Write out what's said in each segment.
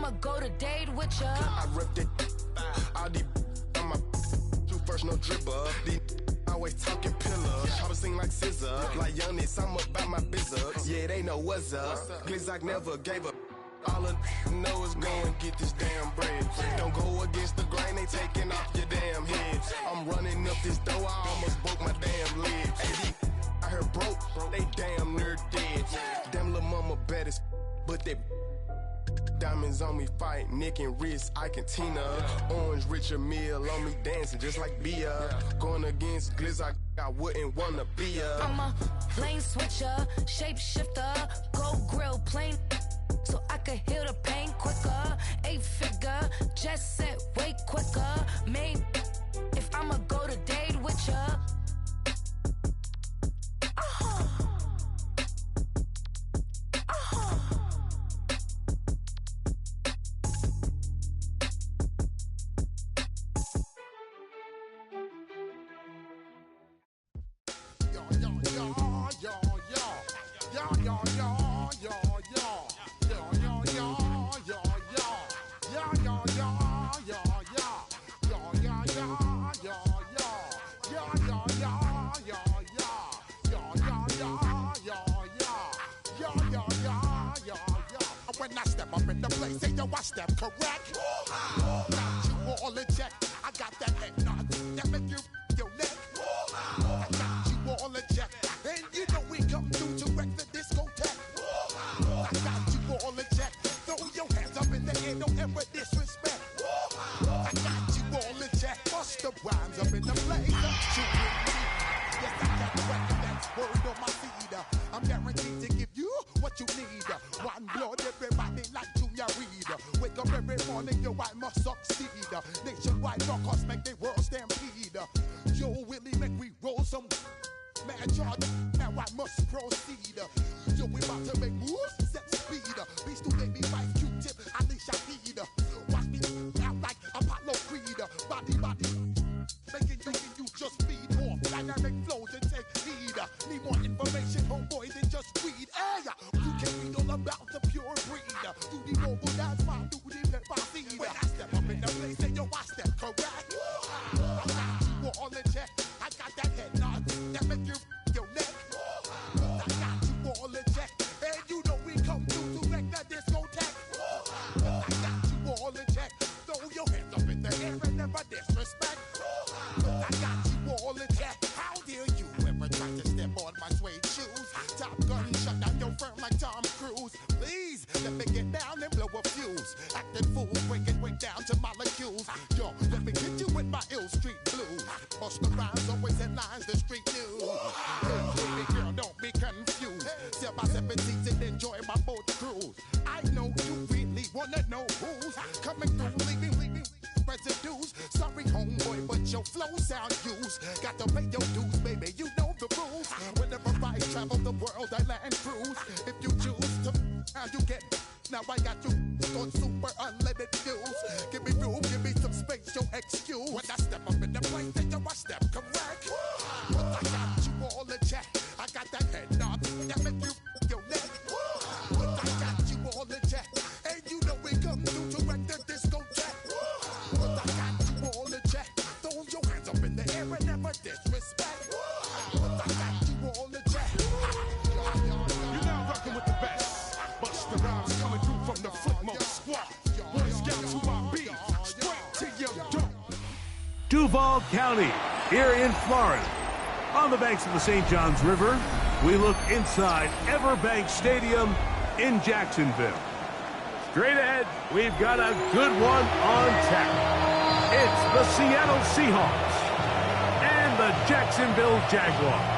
I'ma go to date with ya. I ripped it. All these on my two first, no dribble. These always talking pillars. I was sing like scissor. Like youngest, I'm about my business. Yeah, they know what's up. Glizzock never gave up. All of know is go and get this damn bread. Don't go against the grain, they taking off your damn head. I'm running up this door, I almost broke my damn leg. Hey, I heard broke, they damn near dead. Damn little mama bad as but they diamonds on me fight, neck and wrist, I can Tina. Orange Richard Mill on me dancing just like Bia. Going against Glizzock, I wouldn't wanna be a. I'm a lane switcher, shapeshifter, go grill, plain so I could heal the pain quicker. 8-figure, just set way quicker. Maybe if I'ma go to date with ya. When I step up in the place, say yo, I step correct. Got you all in check. I got that head nod that make you your neck. I got you all in check, and you know we come through to wreck the discotheque. I got you all in check. Throw your hands up in the air, don't ever disrespect. I got you all in check. Bust the rhymes up in the place. You with me. Yes, I got record that's word on my seed. I'm guaranteed to give you what you need. One blood, everybody like Junior Reed. Wake up every morning, yo, I must succeed. Nationwide rockers make the world stampede. Yo, Willie, make we roll some man charge. Now I must proceed. Yo, we about to make moves, set speed. Beast to baby wife, Q-tip, Alicia Heed. Watch me out like Apollo Creed. Body, making you just feed more dynamic flows and take heed. Need more information, homeboy, than just read. Hey, you can read all about the pure breed. Do the mobile dance, my duty, let my seed. When I step up in the place, say yo, I step correct. I got you all in check. I got that head nod that make you your neck. I got you all in check, and you know we come through to wreck that discotheque. I got you all in check. Throw your hands up in the air and never disrespect. I got you all in check. How dare you ever try to step on my suede shoes? Top Gun shut down your firm like Tom Cruise. Please let me get down and blow a fuse. Acting fool, breaking way down to molecules. Yo, let me hit you with my ill street blues. Bust the rhymes, always in lines, the street news. Hey, baby girl, don't be confused. Sell my 17s and enjoy my boat cruise. I know you really wanna know who's coming through, leaving residues. Sorry, homeboy, but your flow sound used. Got to pay your dues, baby, you know the rules. Whenever I travel the world, I land cruise. If you choose to, now you get. Now I got you on super unlimited views. Give me room, give me some space, your excuse. When I step up in the place, then yo, I step correct. But I got you all in check. I got that head nod that make you your neck. But I got you all in check, and you know we come through to wreck the discotheque. But I got you all in check. Throw your hands up in the air and never disrespect. But I got you all in check. You're now rocking with the best. Bust the rhymes coming through from the footmost squad. Boy Scouts who I be, straight to your door. Duval County, here in Florida. On the banks of the St. Johns River, we look inside Everbank Stadium in Jacksonville. Straight ahead, we've got a good one on tap. It's the Seattle Seahawks and the Jacksonville Jaguars.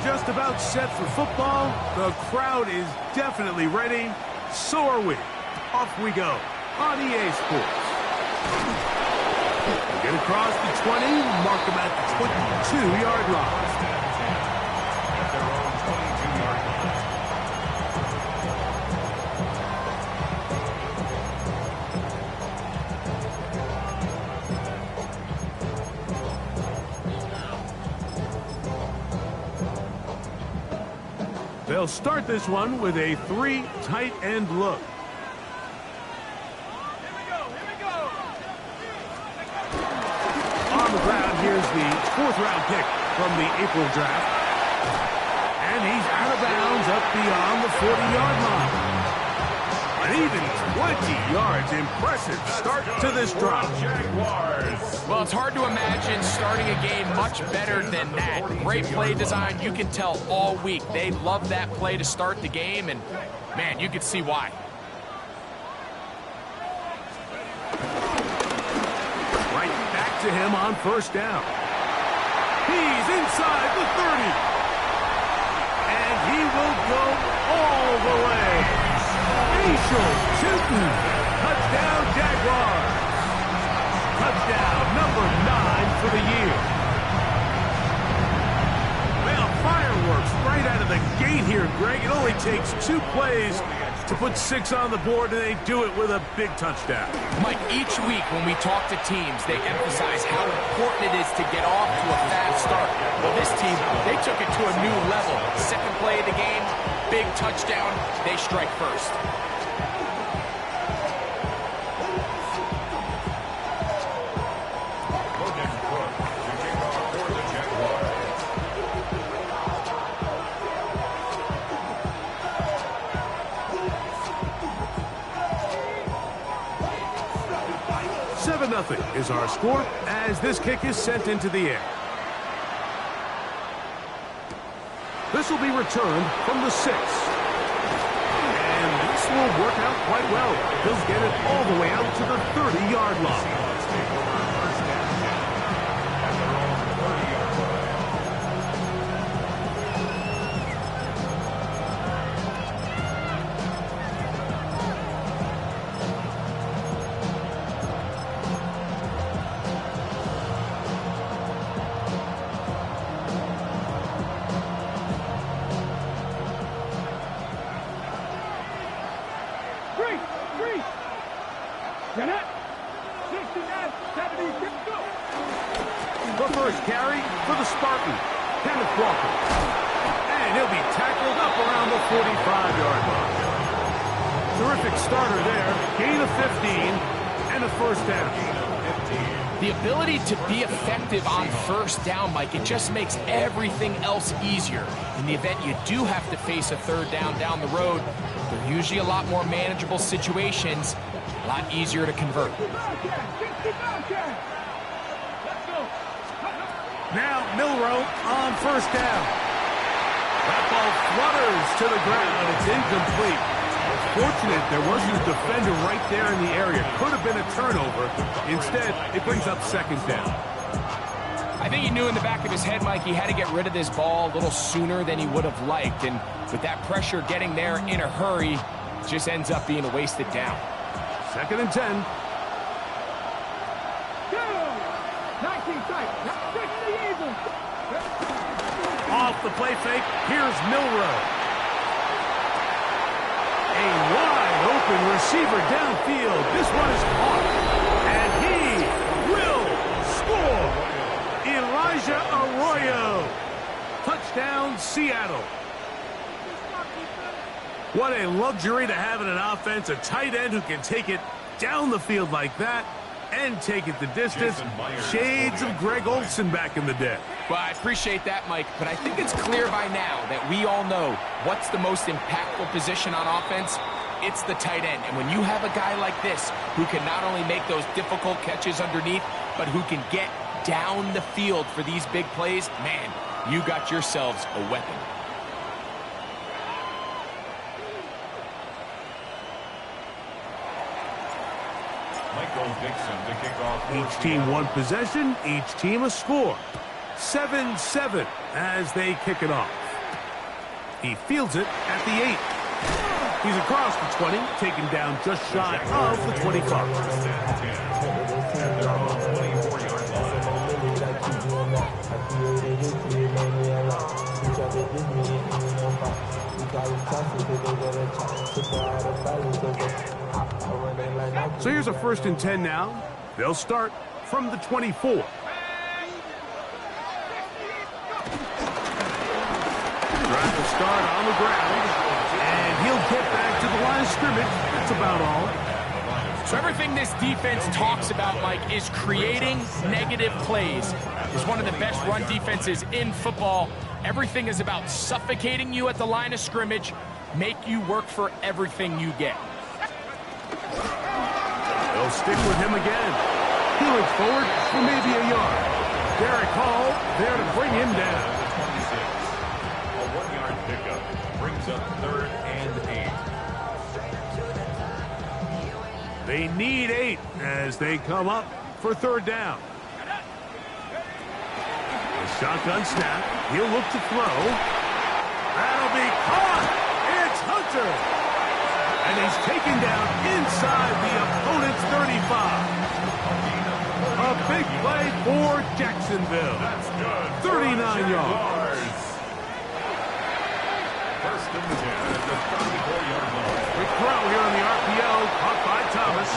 Just about set for football. The crowd is definitely ready. So are we. Off we go on EA Sports. Get across the 20, mark them at the 22-yard line. At their own 22-yard line. They'll start this one with a 3 tight end look. On the ground, here's the 4th-round pick from the April draft. And he's out of bounds up beyond the 40-yard line. An even 20 yards. Impressive start to this drive. Well, it's hard to imagine starting a game much better than that. Great play design. You can tell all week they love that play to start the game, and, man, you can see why. Right back to him on 1st down. He's inside the 30. And he will go all the way. Shooting. Touchdown, Jaguars. Touchdown number 9 for the year. Well, fireworks right out of the gate here, Greg. It only takes 2 plays to put 6 on the board, and they do it with a big touchdown. Mike, each week when we talk to teams, they emphasize how important it is to get off to a fast start. Well, this team, they took it to a new level. 2nd play of the game, big touchdown, they strike first. Nothing is our score as this kick is sent into the air. This will be returned from the 6. And this will work out quite well. He'll get it all the way out to the 30-yard line. The first carry for the Spartan, Kenneth Walker. And he'll be tackled up around the 45-yard line. Terrific starter there. Gain of 15 and a 1st down. The ability to be effective on 1st down, Mike, it just makes everything else easier. In the event you do have to face a 3rd down the road, they're usually a lot more manageable situations, a lot easier to convert. Now Milroe on 1st down. That ball flutters to the ground. It's incomplete. Fortunate there wasn't a defender right there in the area. Could have been a turnover. Instead, it brings up 2nd down. I think he knew in the back of his head, Mike, he had to get rid of this ball a little sooner than he would have liked. And with that pressure getting there in a hurry, it just ends up being a wasted down. 2nd and 10. Off the play fake, here's Milroe. A wide open receiver downfield. This one is caught. And he will score. Elijah Arroyo. Touchdown, Seattle. What a luxury to have in an offense. A tight end who can take it down the field like that and take it the distance. Shades of Greg Olsen back in the day. Well, I appreciate that, Mike, but I think it's clear by now that we all know what's the most impactful position on offense. It's the tight end. And when you have a guy like this who can not only make those difficult catches underneath, but who can get down the field for these big plays, man, you got yourselves a weapon. Each team one possession, each team a score. 7-7 as they kick it off. He fields it at the 8. He's across the 20, taken down just shy of the 25. So here's a 1st and 10 now. They'll start from the 24. Drive will start on the ground, and he'll get back to the line of scrimmage. That's about all. So everything this defense talks about, Mike, is creating negative plays. It's one of the best run defenses in football. Everything is about suffocating you at the line of scrimmage, make you work for everything you get. They'll stick with him again. He looks forward for maybe a yard. Derek Hall there to bring him down. A 1-yard pickup brings up 3rd and 8. They need 8 as they come up for 3rd down. The shotgun snap. He'll look to throw. That'll be caught. It's Hunter. And he's taken down inside the opponent's 35. A big play for Jacksonville. That's good. 39 yards. First and 10 at the 34-yard line. Quick throw here on the RPO, caught by Thomas.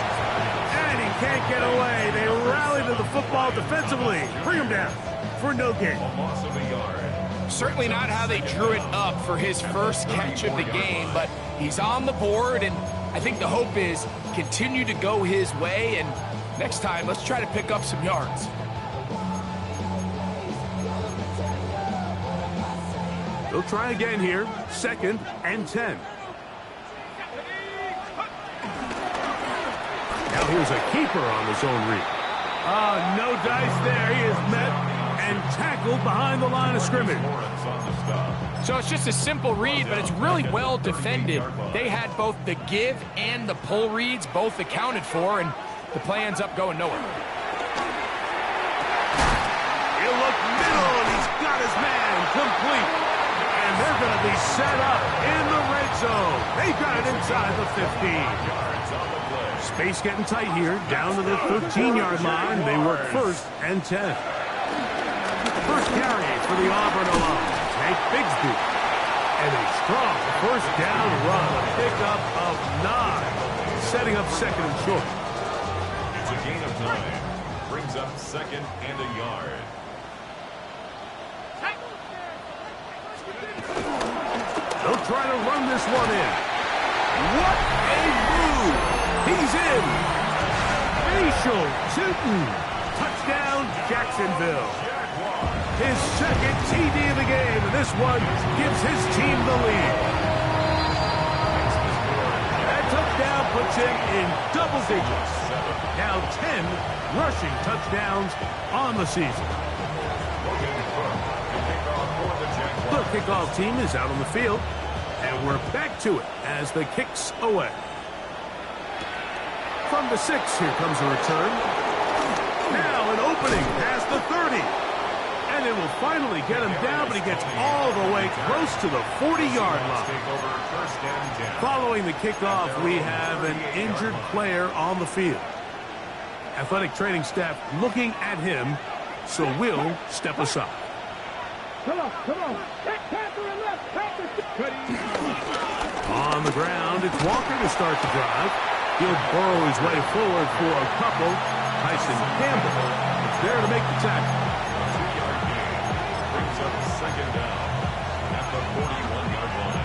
And he can't get away. They rally to the football defensively. Bring him down for no gain. A loss of a yard. Certainly not how they drew it up for his first catch of the game, but he's on the board, and I think the hope is continue to go his way, and next time, let's try to pick up some yards. They'll try again here. 2nd and 10. Now here's a keeper on the zone read. No dice there. He is met and tackled behind the line of scrimmage. So it's just a simple read, but it's really well defended. They had both the give and the pull reads both accounted for, and the play ends up going nowhere. He'll look middle, and he's got his man complete. And they're going to be set up in the red zone. They've got it inside the 15. Space getting tight here, down to the 13-yard line. They work 1st and 10. First carry for the Auburn alum, Tank Bigsby. And a strong first down run, a pickup of 9, setting up 2nd and short. It's a gain of 9. Brings up 2nd and a yard. They'll try to run this one in. What a move! He's in. Facial Tootin. Touchdown, Jacksonville. His 2nd TD of the game, and this one gives his team the lead. That touchdown puts him in double digits. Now 10 rushing touchdowns on the season. The kickoff team is out on the field, and we're back to it as the kick's away. From the 6, here comes a return. Now an opening past the 30. And it will finally get him down, but he gets all the way close to the 40-yard line. Following the kickoff, we have an injured player on the field. Athletic training staff looking at him, so we'll step aside. Come on. On the ground, it's Walker to start the drive. He'll burrow his way forward for a couple. Tyson Campbell is there to make the tackle. A 2-yard gain brings up 2nd down at the 41-yard line.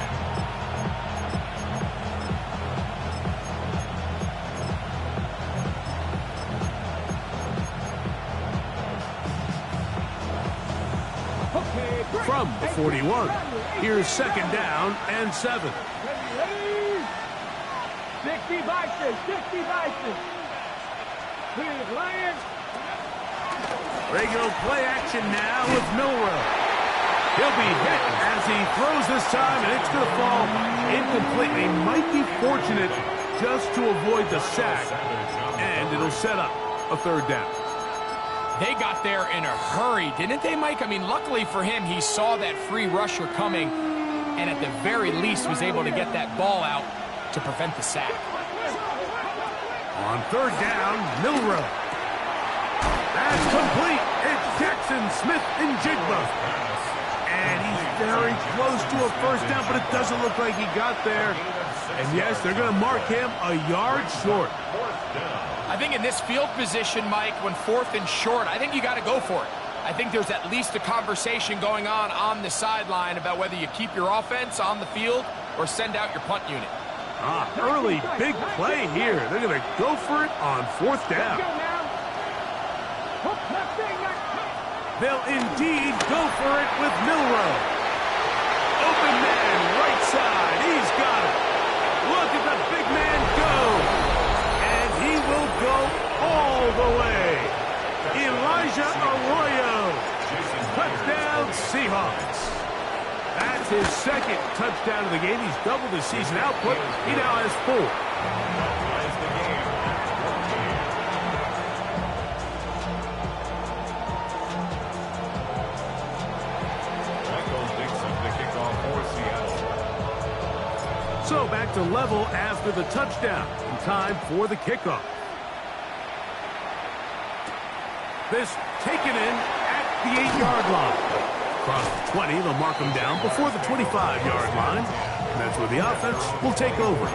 From the 41, here's 2nd down and 7. 60 Bison. Here's Lions. Regular play action now with Milrow. He'll be hit as he throws this time, and it's going to fall incomplete. He might be fortunate just to avoid the sack, and it'll set up a 3rd down. They got there in a hurry, didn't they, Mike? I mean, luckily for him, he saw that free rusher coming, and at the very least was able to get that ball out to prevent the sack. On 3rd down, Milrow. That's complete. It's Jackson Smith and Jigba. And he's very close to a 1st down, but it doesn't look like he got there. And yes, they're going to mark him a yard short. I think in this field position, Mike, when 4th and short, I think you got to go for it. I think there's at least a conversation going on the sideline about whether you keep your offense on the field or send out your punt unit. Early big play here. They're going to go for it on 4th down. They'll indeed go for it with Milrow. Open man, right side. He's got it. Look at the big man go. And he will go all the way. Elijah Arroyo. Touchdown, Seahawks. That's his 2nd touchdown of the game. He's doubled his season output. He now has 4. So back to level after the touchdown. In time for the kickoff. This taken in at the 8-yard line. Across the 20, they'll mark him down before the 25-yard line. And that's where the offense will take over.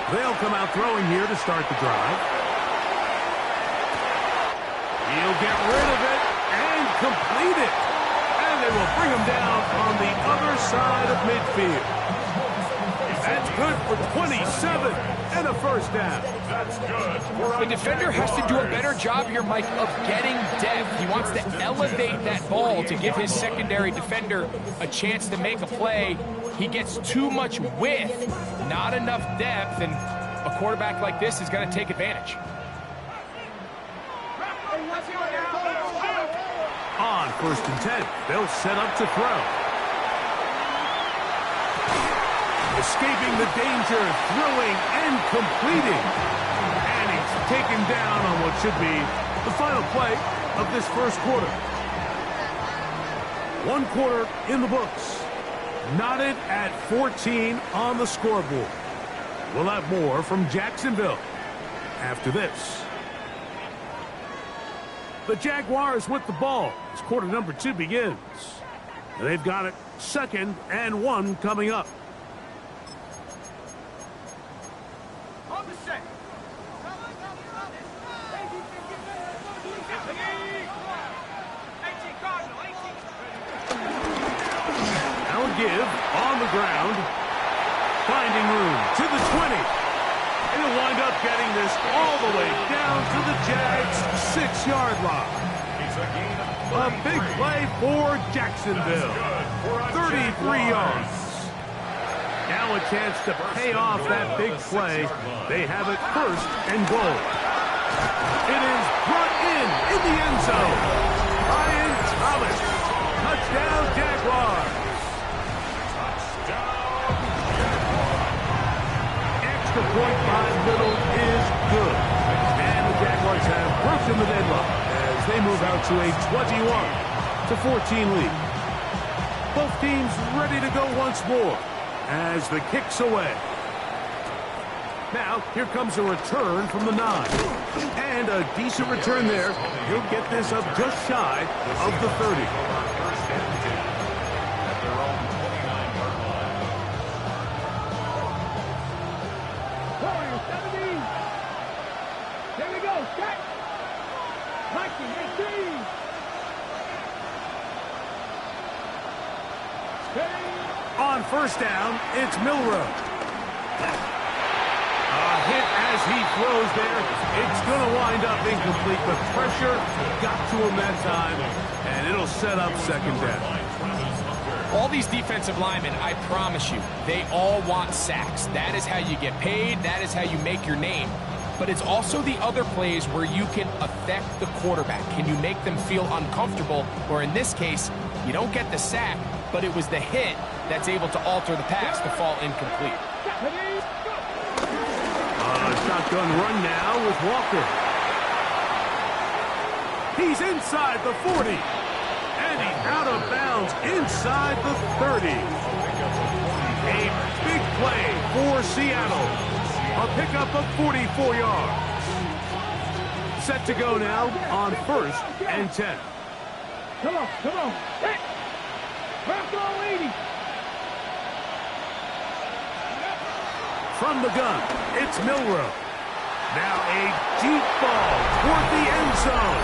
They'll come out throwing here to start the drive. He'll get rid of it and complete it. And they will bring him down on the other side of midfield. That's good for 27 and a first down. That's good. The defender has to do a better job here, Mike, of getting depth. He wants to elevate that ball to give his secondary defender a chance to make a play. He gets too much width, not enough depth, and a quarterback like this is going to take advantage. On 1st and 10, they'll set up to throw. Escaping the danger, throwing and completing. And he's taken down on what should be the final play of this first quarter. 1 quarter in the books. Knotted at 14 on the scoreboard. We'll have more from Jacksonville after this. The Jaguars with the ball as quarter number 2 begins. They've got it 2nd and 1 coming up. Give on the ground, finding room to the 20. And he'll wind up getting this all the way down to the Jags' 6-yard line. A big play for Jacksonville. 33 yards. Now a chance to pay off that big play. They have it 1st and goal. It is brought in the end zone. Ryan Thomas. Touchdown, Jaguars. The point by Little is good. And the Jaguars have broken the deadlock as they move out to a 21-14 lead. Both teams ready to go once more as the kick's away. Now, here comes a return from the 9. And a decent return there. He'll get this up just shy of the 30. On 1st down, it's Milrow. A hit as he throws there. It's going to wind up incomplete, but pressure got to him that time, and it'll set up 2nd down. All these defensive linemen, I promise you, they all want sacks. That is how you get paid. That is how you make your name. But it's also the other plays where you can affect the quarterback. Can you make them feel uncomfortable? Or in this case, you don't get the sack, but it was the hit that's able to alter the pass to fall incomplete. Shotgun run now with Walker. He's inside the 40. And he's out of bounds inside the 30. A big play for Seattle. A pickup of 44 yards. Set to go now on 1st and 10. Come on. Hit. Bronco 80. From the gun, it's Milrow. Now a deep ball toward the end zone.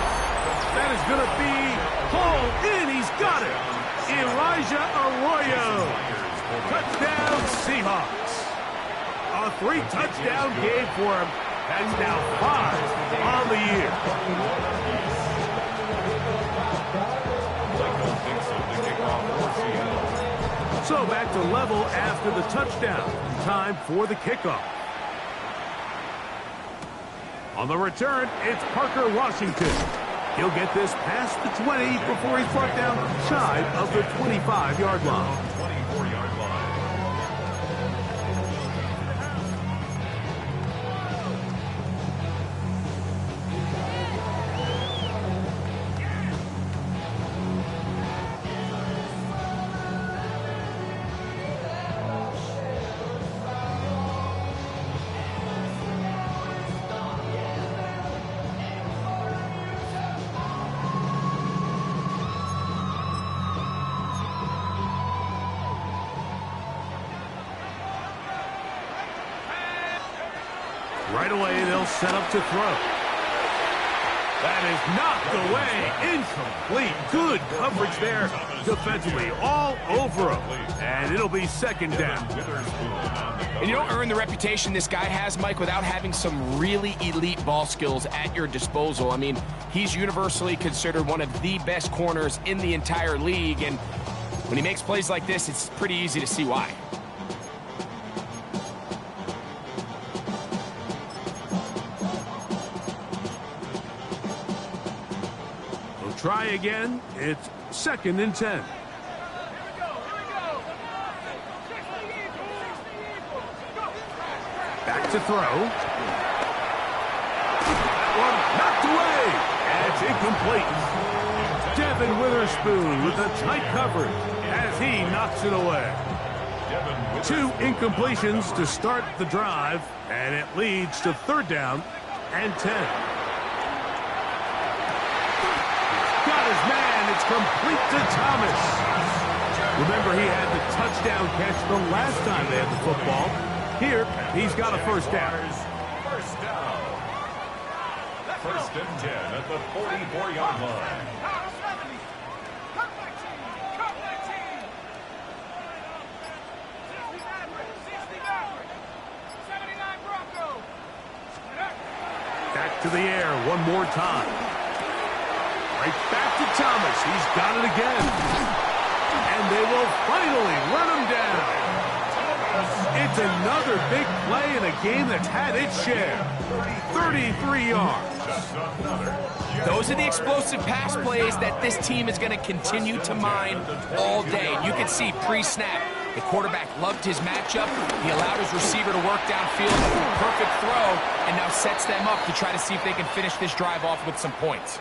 That is going to be hauled in. He's got it. Elijah Arroyo. Touchdown Seahawks. A 3-touchdown game for him. That's now 5 on the year. So back to level after the touchdown. Time for the kickoff. On the return, it's Parker Washington. He'll get this past the 20 before he's brought down shy of the 25-yard line. 24-yard line. Right away, they'll set up to throw. That is knocked away. Incomplete. Good coverage there defensively. All over him. And it'll be 2nd down. And you don't earn the reputation this guy has, Mike, without having some really elite ball skills at your disposal. I mean, he's universally considered one of the best corners in the entire league. And when he makes plays like this, it's pretty easy to see why. Try again. It's 2nd and 10. Back to throw. That one knocked away. And it's incomplete. Devin Witherspoon with a tight coverage as he knocks it away. 2 incompletions to start the drive, and it leads to 3rd down and 10. Man, it's complete to Thomas. Remember, he had the touchdown catch the last time they had the football. Here, he's got a 1st down. 1st and 10 at the 44-yard line. Back to the air one more time. Right back to Thomas. He's got it again. And they will finally run him down. It's another big play in a game that's had its share. 33 yards. Those are the explosive pass plays that this team is going to continue to mine all day. You can see pre-snap, the quarterback loved his matchup. He allowed his receiver to work downfield. Perfect throw, and now sets them up to try to see if they can finish this drive off with some points.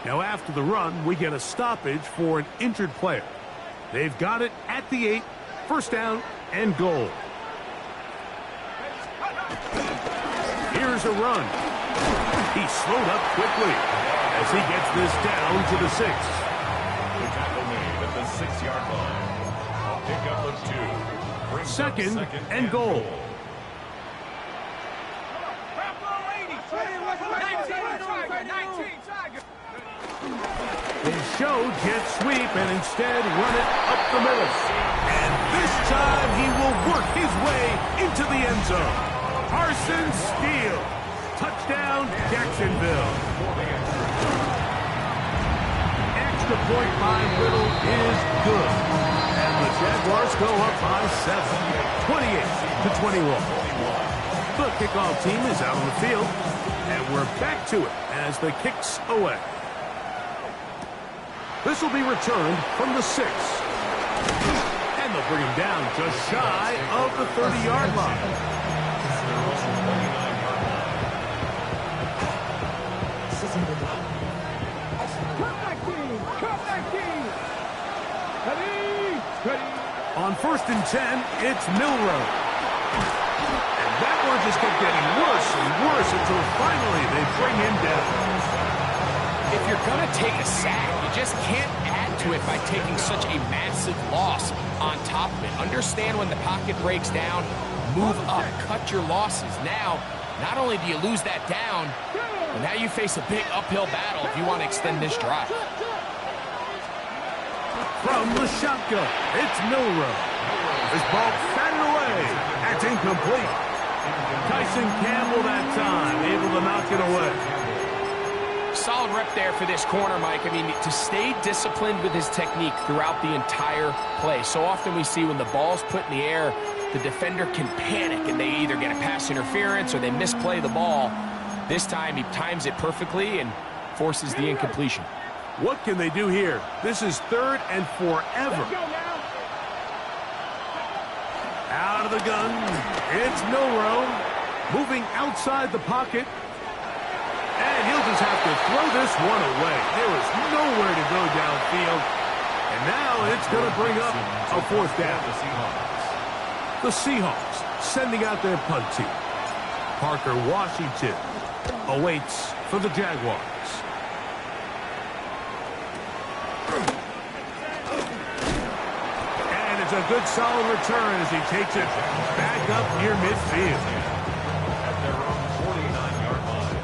Now after the run, we get a stoppage for an injured player. They've got it at the 8, 1st down and goal. Here's a run. He slowed up quickly as he gets this down to the 6. The tackle made at the 6-yard line. A pickup of 2. 2nd and goal. They show jet sweep and instead run it up the middle. And this time he will work his way into the end zone. Carson Steele. Touchdown, Jacksonville. Extra point by Little is good. And the Jaguars go up by 7. 28-21. The kickoff team is out on the field. And we're back to it as the kick's away. This will be returned from the 6. And they'll bring him down just shy of the 30-yard line. On 1st and 10, it's Milrow. just kept getting worse and worse until finally they bring him down. If you're going to take a sack, you just can't add to it by taking such a massive loss on top of it. Understand when the pocket breaks down, move up, cut your losses. Now, not only do you lose that down, but now you face a big uphill battle if you want to extend this drive. From the shotgun, it's Milrow. This ball batted away. That's incomplete. Tyson Campbell that time, able to knock it away. Solid rep there for this corner, Mike. I mean, to stay disciplined with his technique throughout the entire play. So often we see when the ball's put in the air, the defender can panic and they either get a pass interference or they misplay the ball. This time he times it perfectly and forces the incompletion. What can they do here? This is 3rd and forever. Out of the gun, it's Milrow. Moving outside the pocket. And he'll just have to throw this one away. There is nowhere to go downfield. And now it's going to bring up a 4th down. The Seahawks sending out their punt team. Parker Washington awaits for the Jaguars. And it's a good solid return as he takes it back up near midfield. At their own 49-yard line.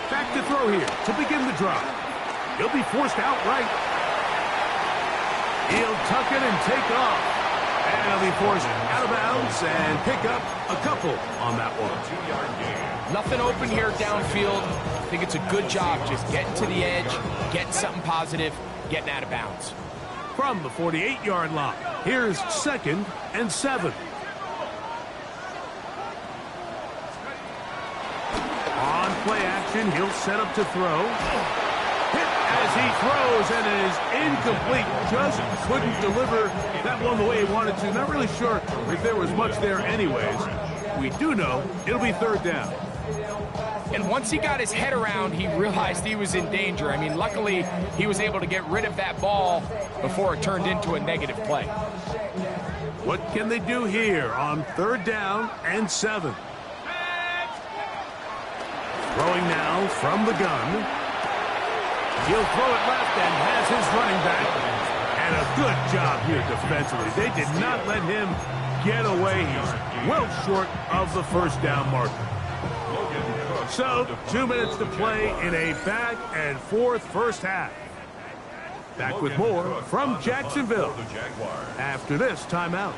Back to throw here to begin the drive. He'll be forced outright. He'll tuck it and take off. And he'll be forced out of bounds and pick up a couple on that one. 2-yard gain. Nothing open here downfield. I think it's a good job just getting to the edge, getting something positive, getting out of bounds. From the 48-yard line, here's 2nd and 7. On play action, he'll set up to throw. Hit as he throws, and it is incomplete. Just couldn't deliver that one the way he wanted to. Not really sure if there was much there anyways. We do know it'll be 3rd down. And once he got his head around, he realized he was in danger. I mean, luckily, he was able to get rid of that ball before it turned into a negative play. What can they do here on 3rd down and 7? Throwing now from the gun. He'll throw it left and has his running back. And a good job here defensively. They did not let him get away. He's well short of the 1st down marker. So, 2 minutes to play in a back and forth first half. Back with more from Jacksonville after this timeout.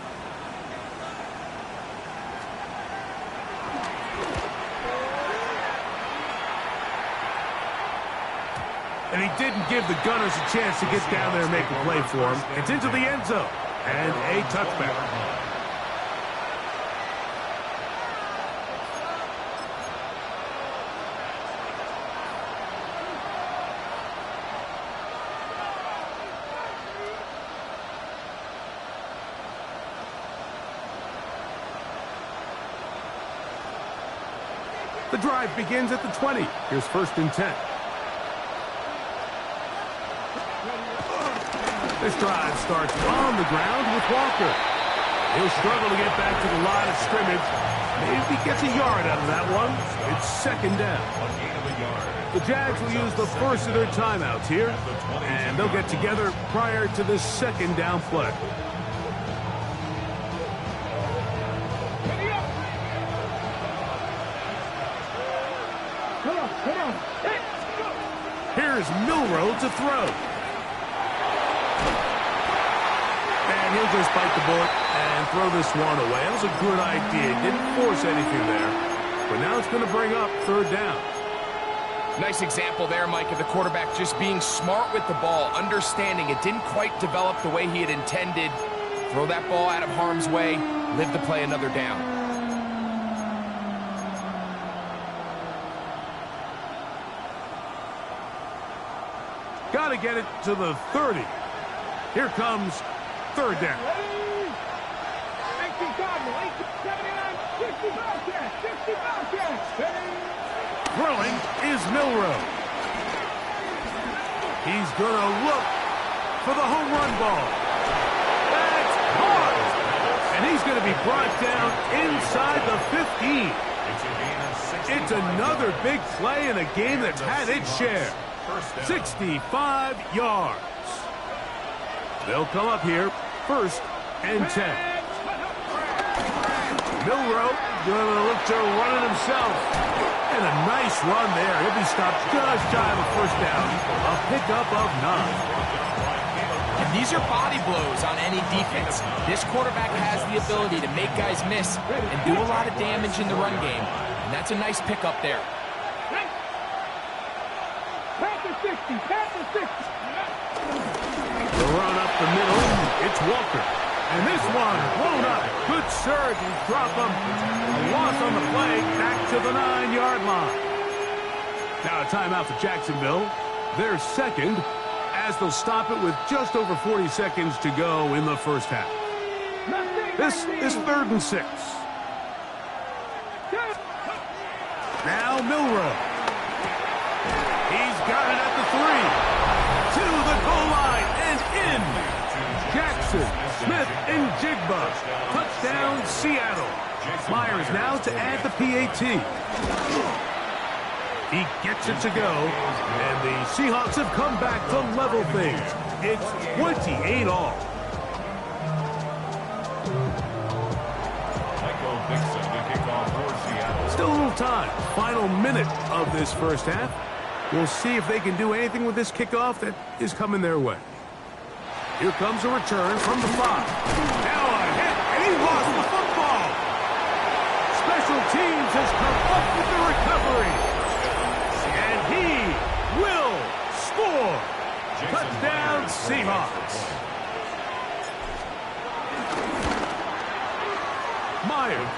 And he didn't give the Gunners a chance to get down there and make a play for him. It's into the end zone and a touchback. The drive begins at the 20. Here's 1st and 10. This drive starts on the ground with Walker. He'll struggle to get back to the line of scrimmage. Maybe gets a yard out of that one. It's 2nd down. The Jags will use the first of their timeouts here, and they'll get together prior to this 2nd down play. Here's Milrow to throw. And he'll just bite the bullet and throw this one away. That was a good idea. Didn't force anything there. But now it's going to bring up 3rd down. Nice example there, Mike, of the quarterback just being smart with the ball, understanding it didn't quite develop the way he had intended. Throw that ball out of harm's way, live to play another down. Got to get it to the 30. Here comes 3rd down. 19 Cardinal, 18, 79, 60 Bobcats, 60 Bobcats. Throwing is Milroe. He's going to look for the home run ball. That's hard. And he's going to be brought down inside the 15. It's another big play in a game that's had its share. 65 yards. They'll come up here, 1st and 10. Milroe going to look to run it himself. And a nice run there. He'll be stopped just shy of a 1st down. A pickup of 9. And these are body blows on any defense. This quarterback has the ability to make guys miss and do a lot of damage in the run game. And that's a nice pickup there. Panther 60, Panther 60. The run up the middle, it's Walker. And this one blown up. Good surge and drop him. A loss on the play, back to the 9-yard line. Now a timeout for Jacksonville. They're 2nd, as they'll stop it with just over 40 seconds to go in the 1st half. This is 3rd and 6. Now Milroe. He's got it at the 3. To the goal line and in. Jackson, Smith, and Jigba. Touchdown, Seattle. Myers now to add the PAT. He gets it to go, and the Seahawks have come back to level things. It's 28 all. Still a little time. Final minute of this 1st half. We'll see if they can do anything with this kickoff that is coming their way. Here comes a return from the 5. Now a hit, and he lost the football. Special teams has come up with the recovery. And he will score. Touchdown, Seahawks. Myers,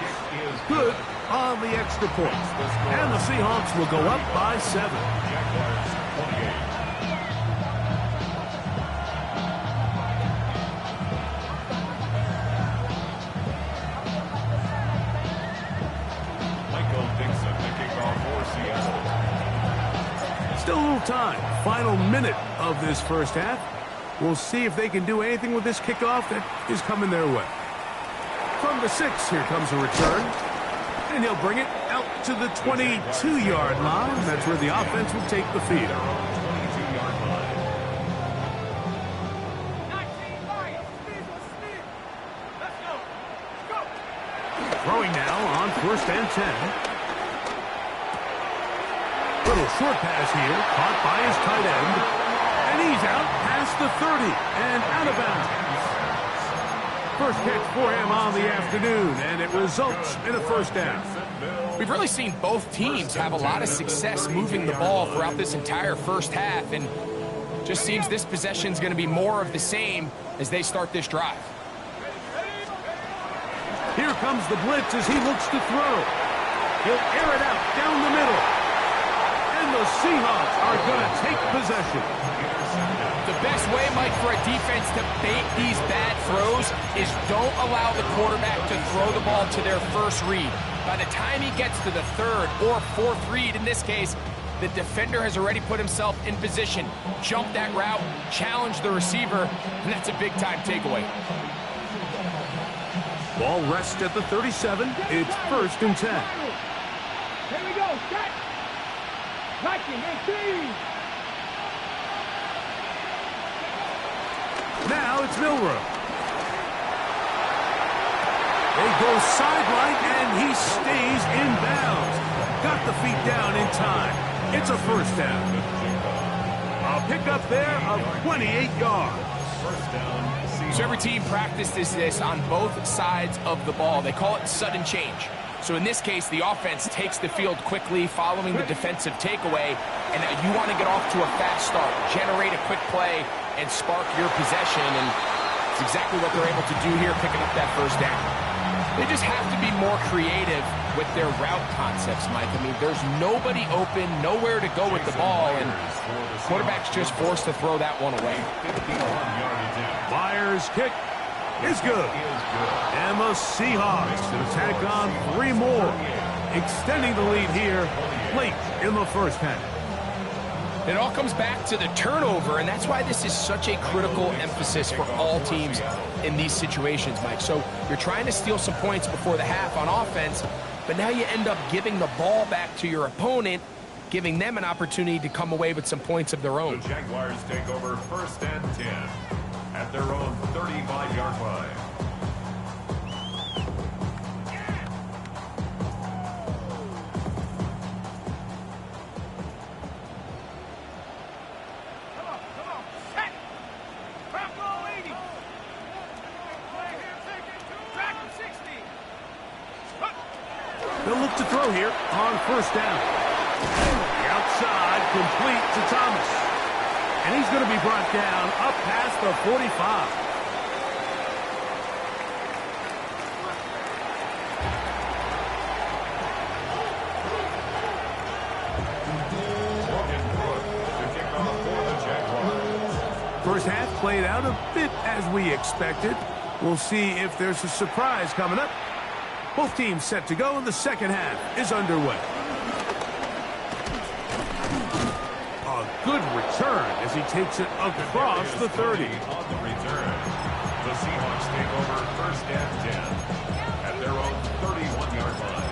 good on the extra point. And the Seahawks will go up by 7. Still a little time. Final minute of this 1st half. We'll see if they can do anything with this kickoff that is coming their way. From the 6, here comes a return. And he'll bring it out to the 22-yard line. That's where the offense will take the field. Throwing now on 1st and 10. Little short pass here, caught by his tight end. And he's out past the 30 and out of bounds. First catch for him on the afternoon, and it results in a 1st down. We've really seen both teams have a lot of success moving the ball throughout this entire 1st half, and just seems this possession is going to be more of the same as they start this drive. Here comes the blitz as he looks to throw. He'll air it out down the middle. And the Seahawks are going to take possession. The best way, Mike, for a defense to bait these bad throws is don't allow the quarterback to throw the ball to their 1st read. By the time he gets to the 3rd or 4th read, in this case, the defender has already put himself in position, jump that route, challenge the receiver, and that's a big-time takeaway. Ball rests at the 37. It's 1st and 10. Here we go. Set. Nike 18. Now it's Milroe. They go sideline, and he stays in bounds. Got the feet down in time. It's a 1st down. A pickup there of 28 yards. So every team practices this on both sides of the ball. They call it sudden change. So in this case, the offense takes the field quickly following the defensive takeaway, and now you want to get off to a fast start, generate a quick play, and spark your possession, and it's exactly what they're able to do here, picking up that 1st down. They just have to be more creative with their route concepts, Mike. I mean, there's nobody open, nowhere to go with the ball, and the quarterback's just forced to throw that one away. Myers' kick is good. And the Seahawks attack on 3 more. extending the lead here late in the first half. It all comes back to the turnover, and that's why this is such a critical emphasis for all teams in these situations, Mike. So you're trying to steal some points before the half on offense, but now you end up giving the ball back to your opponent, giving them an opportunity to come away with some points of their own. The Jaguars take over 1st and 10 at their own 35-yard line. They'll look to throw here on 1st down. The outside, complete to Thomas. And he's going to be brought down up past the 45. First half played out a bit as we expected. We'll see if there's a surprise coming up. Both teams set to go, and the second half is underway. A good return as he takes it across the 30. On the return, the Seahawks take over 1st and 10 at their own 31-yard line.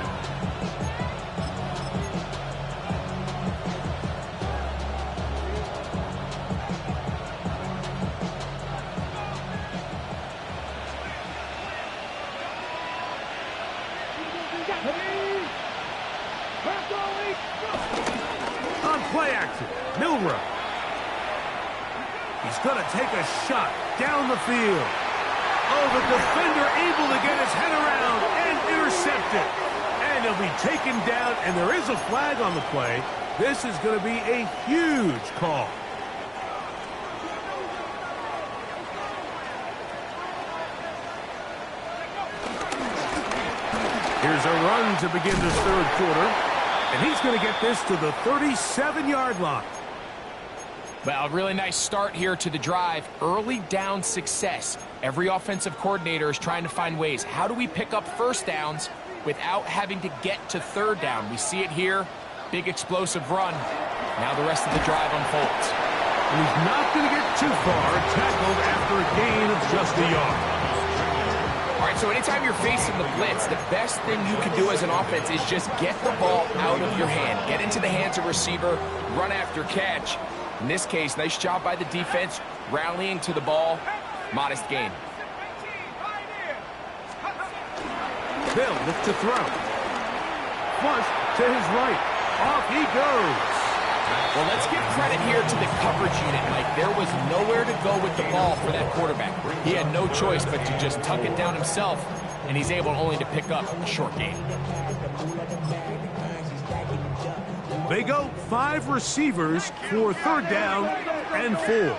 On play action, Milrow. He's going to take a shot down the field. Oh, the defender able to get his head around and intercept it. And he'll be taken down, and there is a flag on the play. This is going to be a huge call. Here's a run to begin this third quarter. And he's going to get this to the 37-yard line. Well, really nice start here to the drive. Early down success. Every offensive coordinator is trying to find ways. How do we pick up first downs without having to get to third down? We see it here. Big explosive run. Now the rest of the drive unfolds. And he's not going to get too far. Tackled after a gain of just a yard. All right, so anytime you're facing the blitz, the best thing you can do as an offense is just get the ball out of your hand. Get into the hands of receiver, run after catch. In this case, nice job by the defense, rallying to the ball. Modest gain. They'll look to throw. Flush to his right. Off he goes. Well, let's give credit here to the coverage unit, Mike. There was nowhere to go with the ball for that quarterback. He had no choice but to just tuck it down himself, and he's able only to pick up a short gain. They go 5 receivers for 3rd down and 4.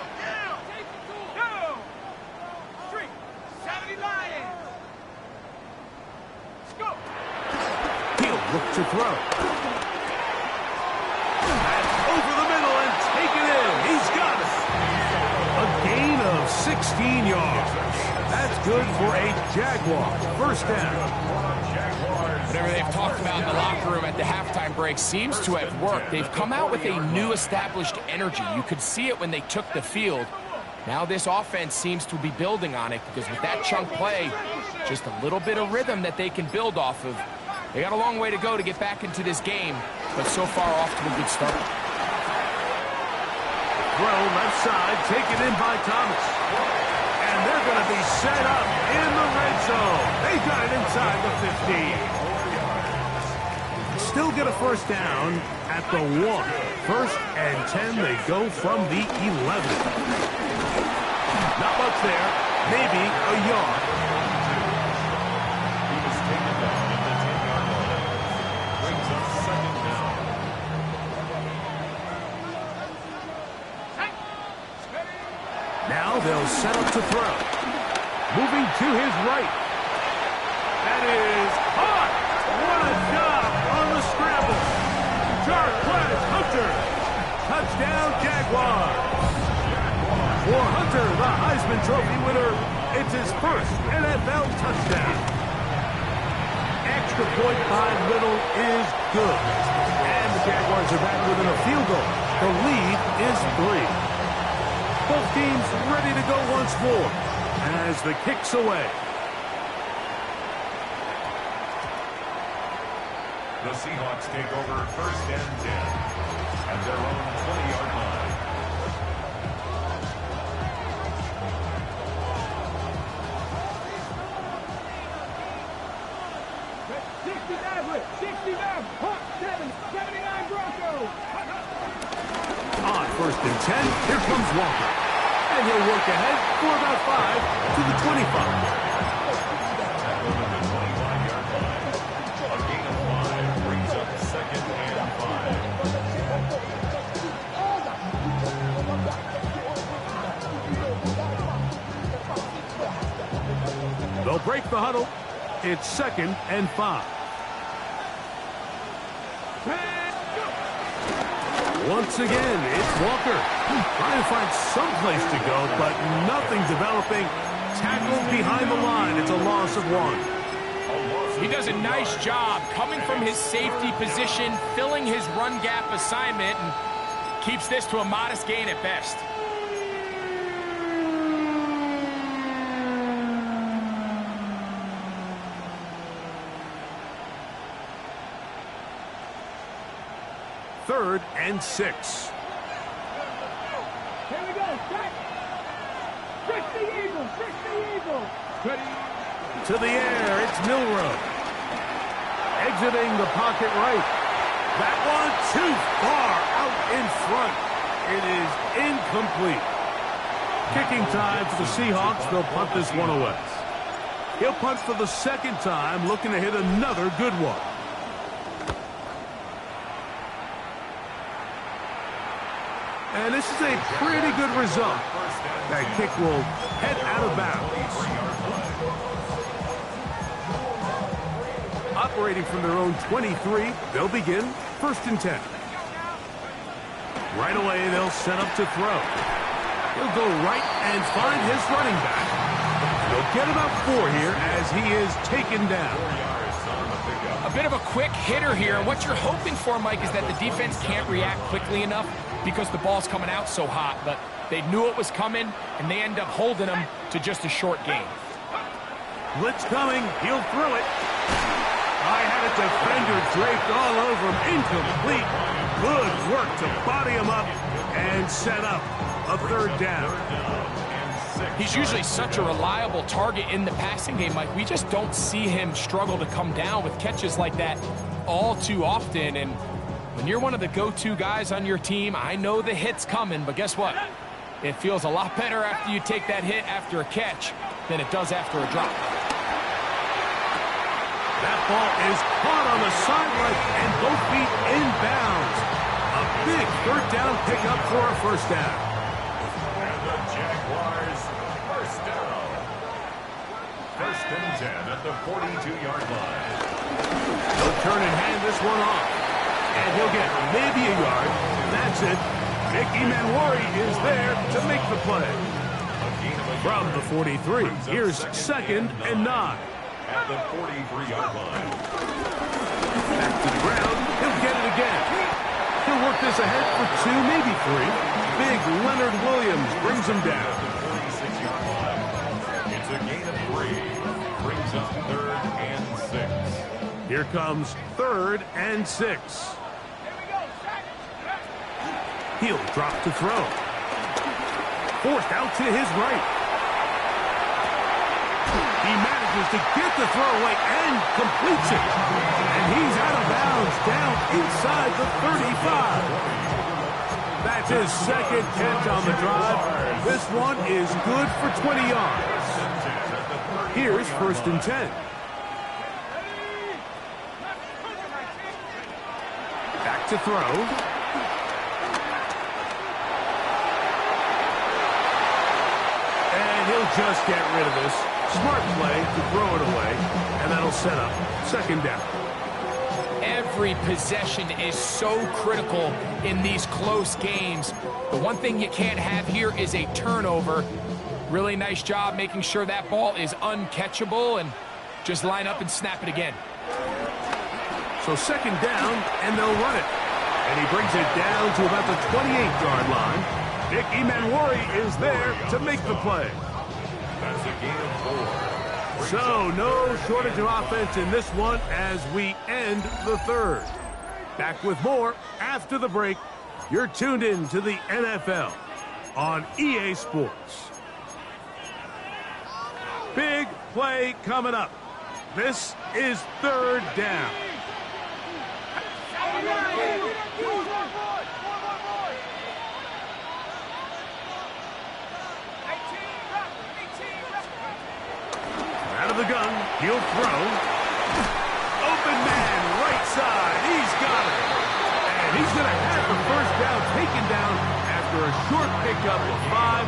He'll look to throw. Over the middle and take it in. He's got it. A gain of 16 yards. That's good for a Jaguar. 1st down. Whatever they've talked about in the locker room at the halftime break seems to have worked. They've come out with a new established energy. You could see it when they took the field. Now this offense seems to be building on it because with that chunk play, just a little bit of rhythm that they can build off of. They got a long way to go to get back into this game, but so far off to a good start. Throw left side, taken in by Thomas. And they're going to be set up in the red zone. They got it inside the 15. Still get a 1st down at the 1. 1st and 10, they go from the 11. Not much there, maybe a yard. He was taken down at the 10-yard line. Brings up 2nd down. Now they'll set up to throw. Moving to his right. That is caught. What a job on the scramble. Jarquez Hunter. Touchdown, Jaguars. For Hunter, the Heisman Trophy winner, it's his 1st NFL touchdown. extra point by Little is good. And the Jaguars are back within a field goal. The lead is 3. Both teams ready to go once more as the kick's away. The Seahawks take over 1st and 10 at their own 20-yard line. On 1st and 10, here comes Walker. And he'll work ahead for about 5 to the 25. They'll break the huddle. It's 2nd and 5. Once again, it's Walker. Trying to find some place to go, but nothing developing. Tackled behind the line. It's a loss of 1. He does a nice job coming from his safety position, filling his run gap assignment, and keeps this to a modest gain at best. Third and 6. Here we go, set. Fix the eagle, fix the eagle. Ready. To the air, it's Milrow. Exiting the pocket right. That one too far out in front. It is incomplete. Kicking time for the Seahawks. They'll punt this one away. He'll punt for the 2nd time, looking to hit another good one. And this is a pretty good result. That kick will head out of bounds. Operating from their own 23, they'll begin 1st and 10. Right away, they'll set up to throw. He'll go right and find his running back. They'll get about 4 here as he is taken down. A bit of a quick hitter here, and what you're hoping for, Mike, is that the defense can't react quickly enough because the ball's coming out so hot, but they knew it was coming, and they end up holding them to just a short gain. Blitz coming. He'll throw it. I had a defender draped all over him. Incomplete. Good work to body him up and set up a 3rd down. He's usually such a reliable target in the passing game, Mike. We just don't see him struggle to come down with catches like that all too often. And when you're one of the go-to guys on your team, I know the hit's coming, but guess what? It feels a lot better after you take that hit after a catch than it does after a drop. That ball is caught on the sideline and both feet inbounds. A big 3rd down pickup for a 1st down. And the Jaguars, 1st down. 1st and 10 at the 42-yard line. He'll turn and hand this one off. And he'll get maybe a yard. That's it. Mickey Manwari is there to make the play. From the 43, here's 2nd and 9. At the 43-yard line. Back to the ground. He'll get it again. He'll work this ahead for 2, maybe 3. Big Leonard Williams brings him down. 46-yard line. It's a gain of 3. Brings up 3rd and 6. Here comes 3rd and 6. He'll drop to throw. Forced out to his right. He manages to get the throw away and completes it. And he's out of bounds down inside the 35. That's his 2nd catch on the drive. This one is good for 20 yards. Here's 1st and 10. Back to throw. He'll just get rid of this. Smart play to throw it away, and that'll set up 2nd down. Every possession is so critical in these close games. The one thing you can't have here is a turnover. Really nice job making sure that ball is uncatchable, and just line up and snap it again. So second down, and they'll run it. And he brings it down to about the 28-yard line. Nick Emanwari is there to make the play. That's a gain of 4. So no shortage of offense in this one as we end the third. Back with more after the break. You're tuned in to the NFL on EA Sports. Big play coming up. This is third down. Out of the gun, he'll throw. Open man, right side. He's got it. And he's going to have the first down taken down after a short pickup of 5,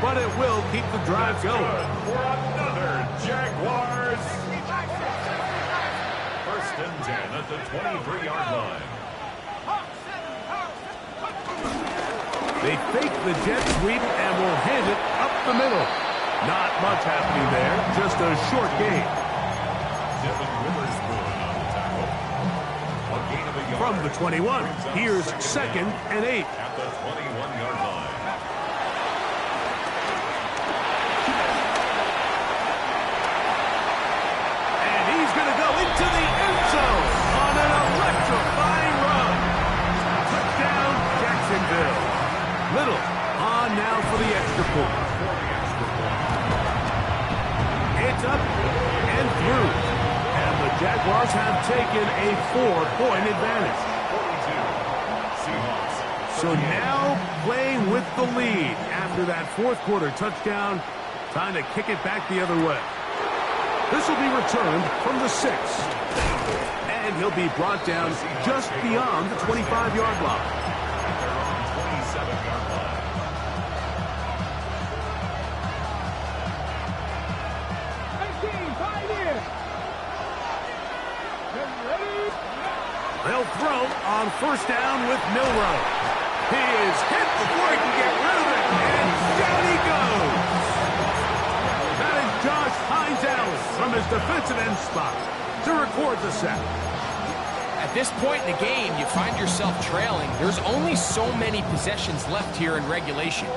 but it will keep the drive going. For another Jaguars. First and 10 at the 23-yard line. They fake the jet sweep and will hand it up the middle. Not much happening there, just a short gain. From the 21, here's second and 8. At the 21-yard line. And he's going to go into the end zone on an electrifying run. Touchdown, Jacksonville. Little on now for the extra point. It's up and through. And the Jaguars have taken a 4-point advantage. So now playing with the lead after that fourth quarter touchdown. Time to kick it back the other way. This will be returned from the 6. And he'll be brought down just beyond the 25-yard line. 27-yard line. They'll throw on first down with Milroe. He is hit before he can get rid of it, and down he goes. That is Josh Hines-Allen from his defensive end spot to record the sack. At this point in the game, you find yourself trailing. There's only so many possessions left here in regulation.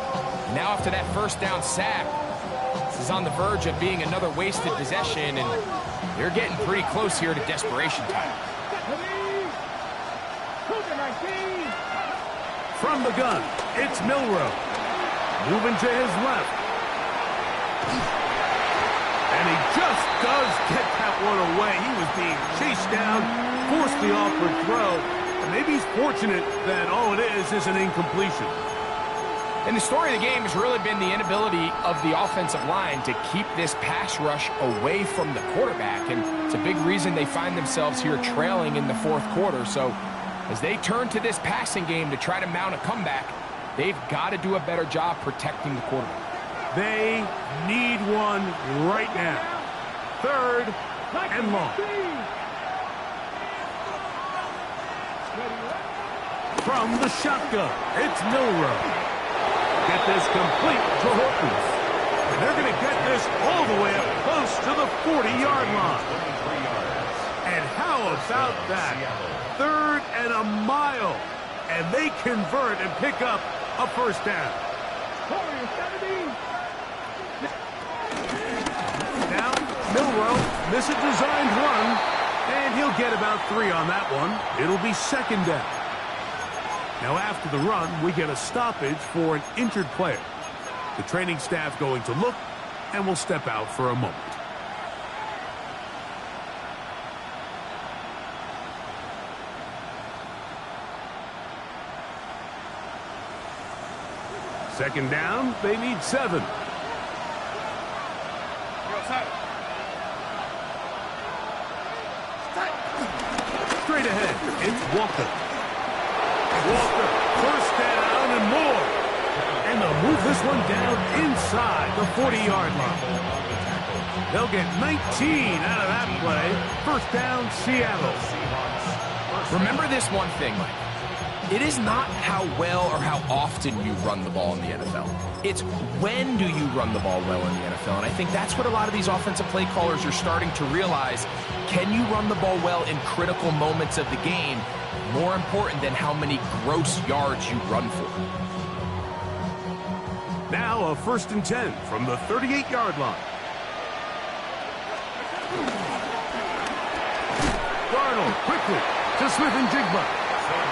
Now after that first down sack, this is on the verge of being another wasted possession, and they're getting pretty close here to desperation time. From the gun, it's Milroe. Moving to his left. And he just does get that one away. He was being chased down, forced the awkward throw. And maybe he's fortunate that all it is an incompletion. And the story of the game has really been the inability of the offensive line to keep this pass rush away from the quarterback. And it's a big reason they find themselves here trailing in the fourth quarter. So as they turn to this passing game to try to mount a comeback, they've got to do a better job protecting the quarterback. They need one right now. Third and long. From the shotgun, it's Milroe. Get this complete to Hortons. And they're going to get this all the way up close to the 40-yard line. And how about that? Third and a mile. And they convert and pick up a first down. Now, Milroe misses a designed run, and he'll get about 3 on that one. It'll be second down. Now, after the run, we get a stoppage for an injured player. The training staff going to look, and will step out for a moment. Second down, they need 7. Straight ahead, it's Walker. Walker, first down and more. And they'll move this one down inside the 40-yard line. They'll get 19 out of that play. First down, Seattle. Remember this one thing, Mike. It is not how well or how often you run the ball in the NFL. It's when do you run the ball well in the NFL. And I think that's what a lot of these offensive play callers are starting to realize. Can you run the ball well in critical moments of the game? More important than how many gross yards you run for. Now a 1st and 10 from the 38-yard line. Darnold quickly to Smith-Njigba.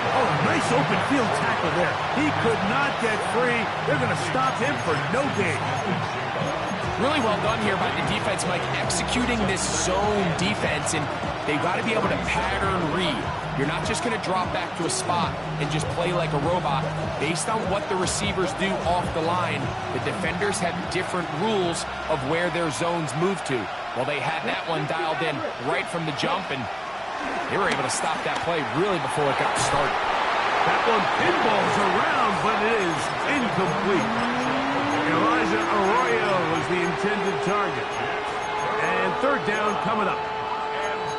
Oh, nice open field tackle there. He could not get free. They're going to stop him for no gain. Really well done here by the defense, Mike, executing this zone defense, and they've got to be able to pattern read. You're not just going to drop back to a spot and just play like a robot. Based on what the receivers do off the line, the defenders have different rules of where their zones move to. Well, they had that one dialed in right from the jump, and they were able to stop that play really before it got started. That one pinballs around, but it is incomplete. Elijah Arroyo was the intended target. And 3rd down coming up.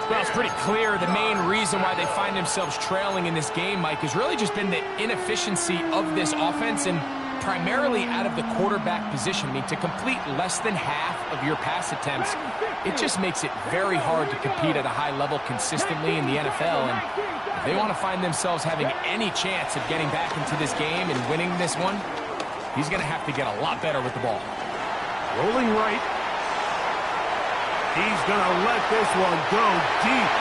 Well, it's pretty clear the main reason why they find themselves trailing in this game, Mike, has really just been the inefficiency of this offense and primarily out of the quarterback position. I mean, to complete less than half of your pass attempts, it just makes it very hard to compete at a high level consistently in the NFL. And if they want to find themselves having any chance of getting back into this game and winning this one, he's going to have to get a lot better with the ball. Rolling right. He's going to let this one go deep.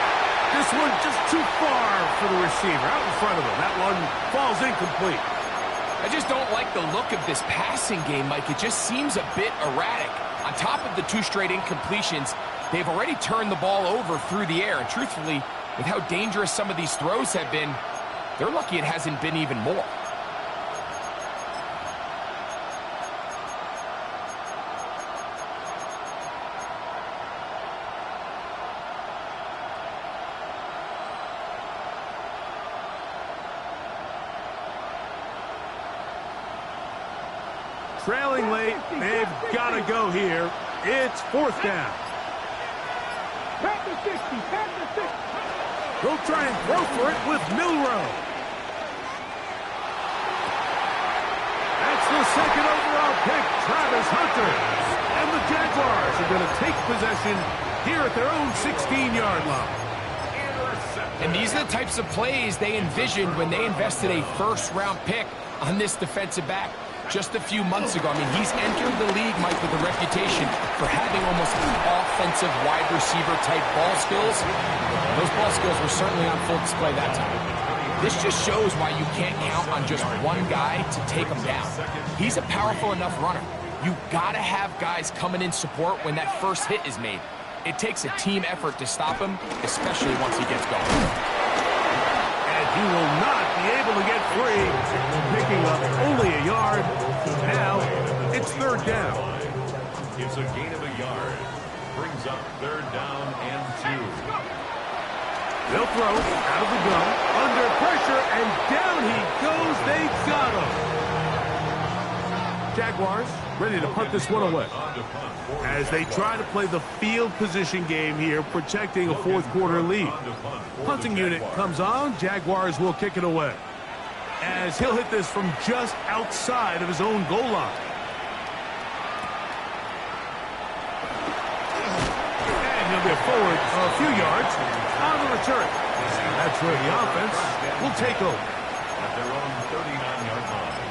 This one just too far for the receiver. Out in front of him. That one falls incomplete. I just don't like the look of this passing game, Mike. It just seems a bit erratic. On top of the 2 straight incompletions, they've already turned the ball over through the air. And truthfully, with how dangerous some of these throws have been, they're lucky it hasn't been even more. Trailing late, they've got to go here. It's 4th down. Pat the 60, pat the 60. They'll try and throw for it with Milrow. That's the 2nd overall pick, Travis Hunter. And the Jaguars are going to take possession here at their own 16-yard line. And these are the types of plays they envisioned when they invested a 1st-round pick on this defensive back. Just a few months ago, I mean, he's entered the league, Mike, with a reputation for having almost offensive wide receiver type ball skills. Those ball skills were certainly on full display that time. This just shows why you can't count on just one guy to take him down. He's a powerful enough runner. You've got to have guys coming in support when that first hit is made. It takes a team effort to stop him, especially once he gets going. He will not be able to get free, picking up only a yard. Now, it's 3rd down. It's a gain of a yard. Brings up 3rd down and 2. They'll throw out of the gun, under pressure, and down he goes. They've got him. Jaguars ready to punt this one away. As they try to play the field position game here, protecting a 4th-quarter lead. Punting unit comes on. Jaguars will kick it away. As he'll hit this from just outside of his own goal line. And he'll be forward a few yards on the return. That's where the offense will take over. At their own 39-yard line.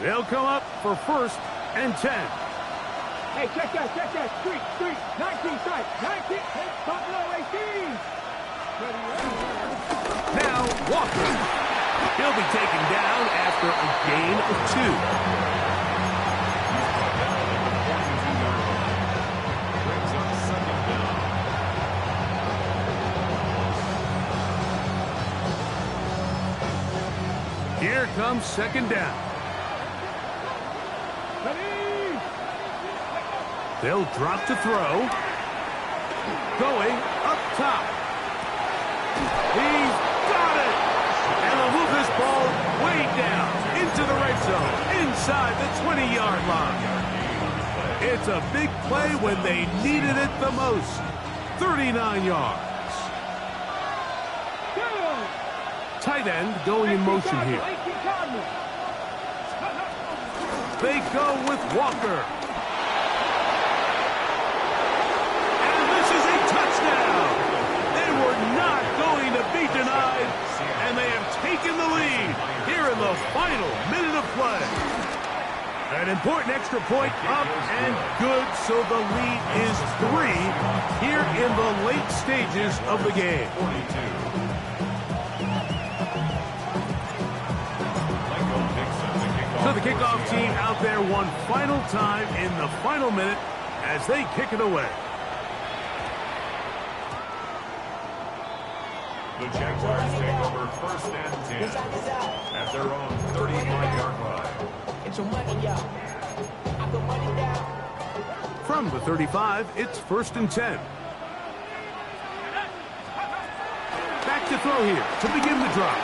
They'll come up for 1st and 10. Hey, check that, street, 19 side, 19, top low, 18. Now, Walker. He'll be taken down after a gain of 2. Here comes 2nd down. They'll drop to throw. Going up top. He's got it. And they'll move this ball way down into the red zone, inside the 20-yard line. It's a big play when they needed it the most. 39 yards. Tight end going in motion here. They go with Walker. And this is a touchdown. They were not going to be denied, and they have taken the lead here in the final minute of play. An important extra point up and good, so the lead is 3 here in the late stages of the game. So the kickoff team out there one final time in the final minute as they kick it away. The Jaguars take over 1st and 10 at their own 35-yard line. From the 35, it's 1st and 10. Back to throw here to begin the drive.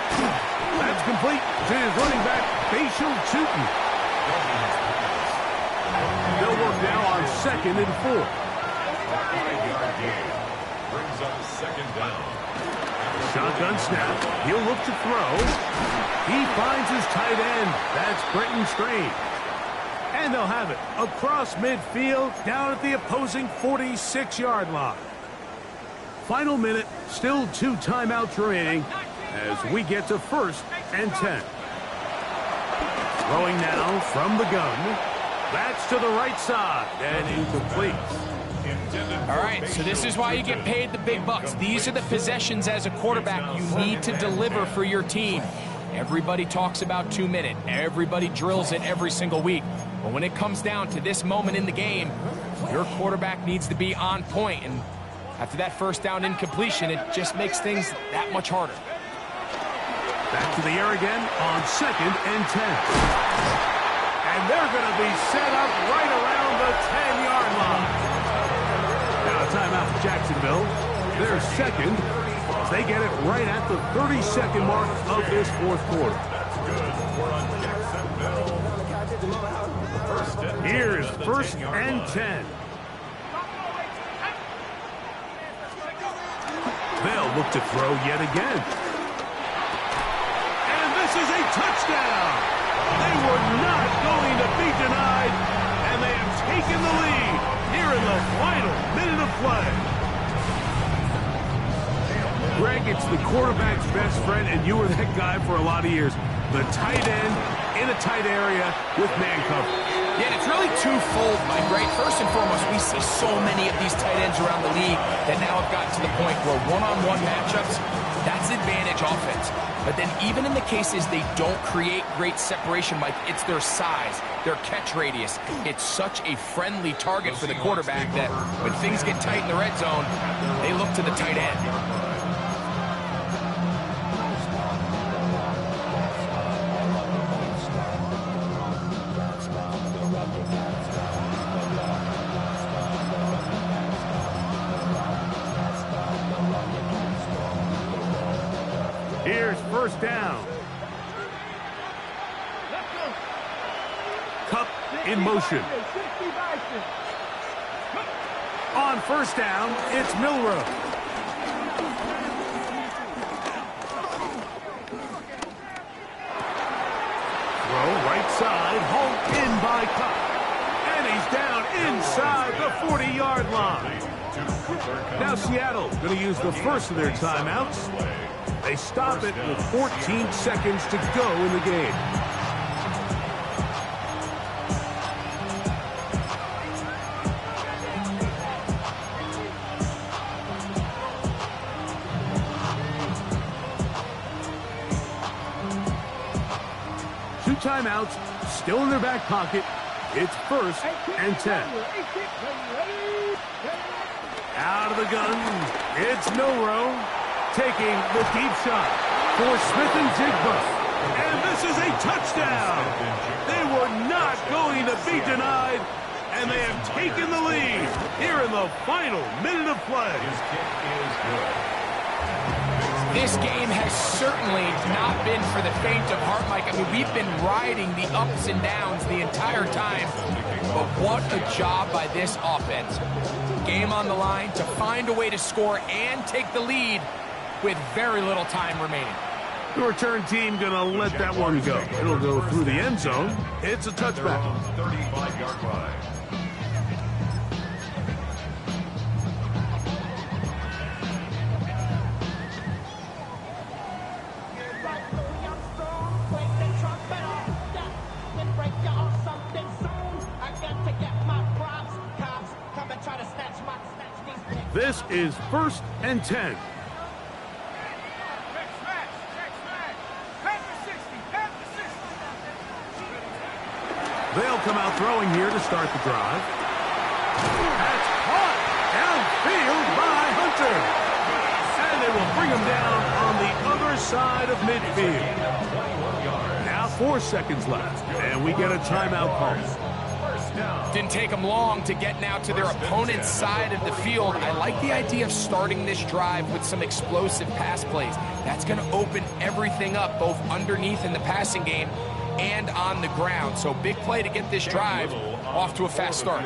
That's complete to his running back, Facial Tootin. They'll work now on 2nd and 4. 5-yard gain brings up 2nd down. Shotgun snap. He'll look to throw. He finds his tight end. That's Brenton Strange. And they'll have it across midfield down at the opposing 46-yard line. Final minute, still 2 timeouts remaining as we get to 1st and 10. Throwing now from the gun. That's to the right side and incomplete. All right, so this is why you get paid the big bucks. These are the possessions as a quarterback you need to deliver for your team. Everybody talks about 2-minute. Everybody drills it every single week. But when it comes down to this moment in the game, your quarterback needs to be on point. And after that 1st down incompletion, it just makes things that much harder. Back to the air again on 2nd and 10. And they're going to be set up right around the 10-yard line. Now a timeout for Jacksonville. They're 2nd as they get it right at the 32nd mark of this 4th quarter. Here is 1st and 10. They'll look to throw yet again. And this is a touchdown. They were not going to be denied, and they have taken the lead here in the final minute of play. Greg, it's the quarterback's best friend, and you were that guy for a lot of years. The tight end in a tight area with man coverage. Yeah, and it's really twofold, Mike, right? First and foremost, we see so many of these tight ends around the league that now have gotten to the point where one-on-one matchups, that's advantage offense. But then even in the cases they don't create great separation, Mike, it's their size, their catch radius. It's such a friendly target for the quarterback that when things get tight in the red zone, they look to the tight end. Here's 1st down. Cup in motion. On 1st down, it's Milrow. Throw right side, hauled in by Cup. And he's down inside the 40-yard line. Now Seattle going to use the first of their timeouts. They stop it with 14 seconds to go in the game. Two timeouts still in their back pocket. It's 1st and 10. Out of the gun, it's Milrow taking the deep shot for Smith and Jigba. And this is a touchdown. They were not going to be denied, and they have taken the lead here in the final minute of play. This game has certainly not been for the faint of heart, Mike. I mean, we've been riding the ups and downs the entire time, but what a job by this offense. Game on the line to find a way to score and take the lead with very little time remaining. The return team gonna let that one go. It'll go through the end zone. It's a touchback. 35-yard line. This is 1st and 10. They'll come out throwing here to start the drive. That's caught downfield by Hunter. And they will bring him down on the other side of midfield. Now 4 seconds left, and we get a timeout call. Didn't take them long to get now to their opponent's side of the field. I like the idea of starting this drive with some explosive pass plays. That's going to open everything up, both underneath in the passing game and on the ground. So big play to get this drive off to a fast start.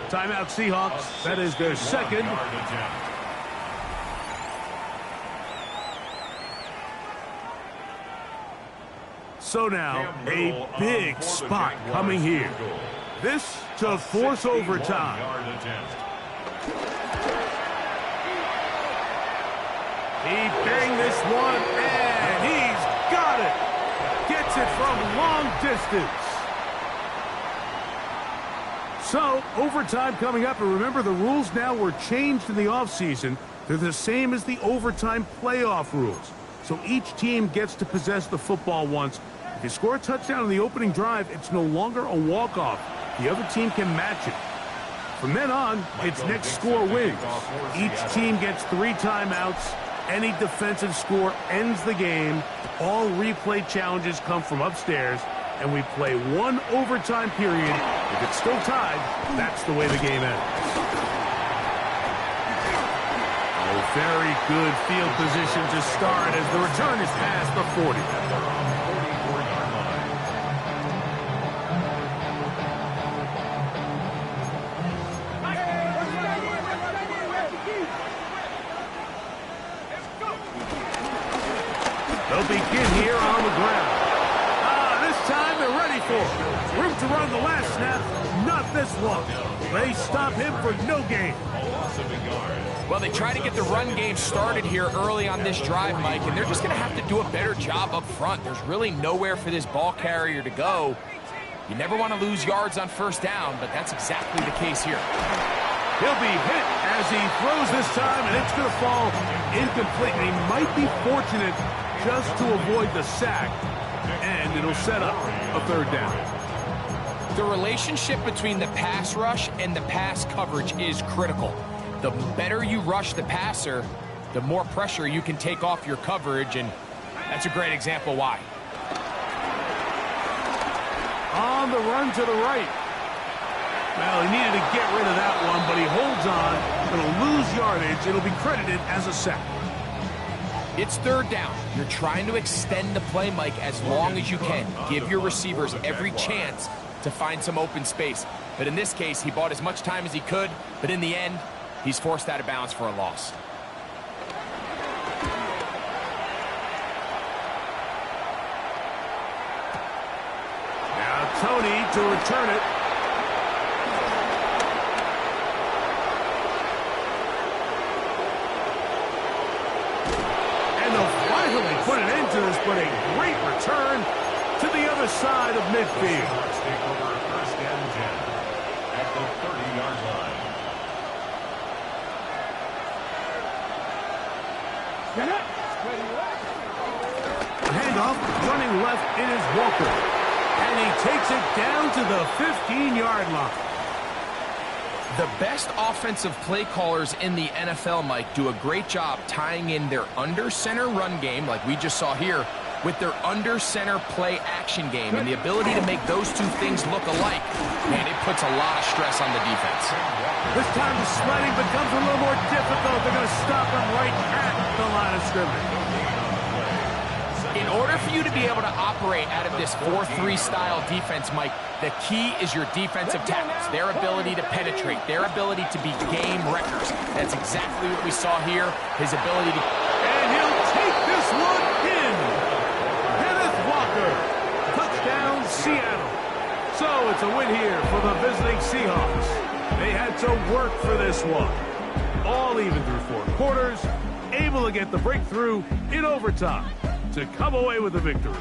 Timeout Seahawks. That is their second. So now a big spot coming here. This to force overtime. He banged this one, and he's got it. Gets it from long distance. So, overtime coming up, and remember the rules now were changed in the offseason. They're the same as the overtime playoff rules. So each team gets to possess the football once. If you score a touchdown on the opening drive, it's no longer a walk-off. The other team can match it. From then on, it's next score wins. Each team gets 3 timeouts. Any defensive score ends the game. All replay challenges come from upstairs, and we play 1 overtime period. If it's still tied, that's the way the game ends. Oh, very good field position to start as the return is past the 40. They'll begin here on the ground. This time they're ready for it. Room to run the last snap, not this one. They stop him for no gain. Well, they try to get the run game started here early on this drive, Mike, and they're just going to have to do a better job up front. There's really nowhere for this ball carrier to go. You never want to lose yards on first down, but that's exactly the case here. He'll be hit as he throws this time, and it's going to fall incomplete. And he might be fortunate just to avoid the sack, and it'll set up a 3rd down. The relationship between the pass rush and the pass coverage is critical. The better you rush the passer, the more pressure you can take off your coverage, and that's a great example why. On the run to the right. Well, he needed to get rid of that one, but he holds on. Going to lose yardage. It'll be credited as a sack. It's 3rd down. You're trying to extend the play, Mike, as long as you can. Give your receivers every chance to find some open space. But in this case, he bought as much time as he could, but in the end, he's forced out of bounds for a loss. Now Tony to return it. Put an end to this, but a great return to the other side of midfield. Take over 1st and 10 at the 30-yard line. Handoff, running left, it is Walker. And he takes it down to the 15-yard line. The best offensive play callers in the NFL, Mike, do a great job tying in their under-center run game, like we just saw here, with their under-center play action game. And the ability to make those 2 things look alike, man, it puts a lot of stress on the defense. This time the sledding becomes a little more difficult. They're going to stop him right at the line of scrimmage. order for you to be able to operate out of this 4-3 style defense, Mike, the key is your defensive tackles, their ability to penetrate, their ability to be game wreckers. That's exactly what we saw here, his ability to... And he'll take this one in. Kenneth Walker. Touchdown, Seattle. So it's a win here for the visiting Seahawks. They had to work for this one. All even through 4 quarters, able to get the breakthrough in overtime to come away with the victory.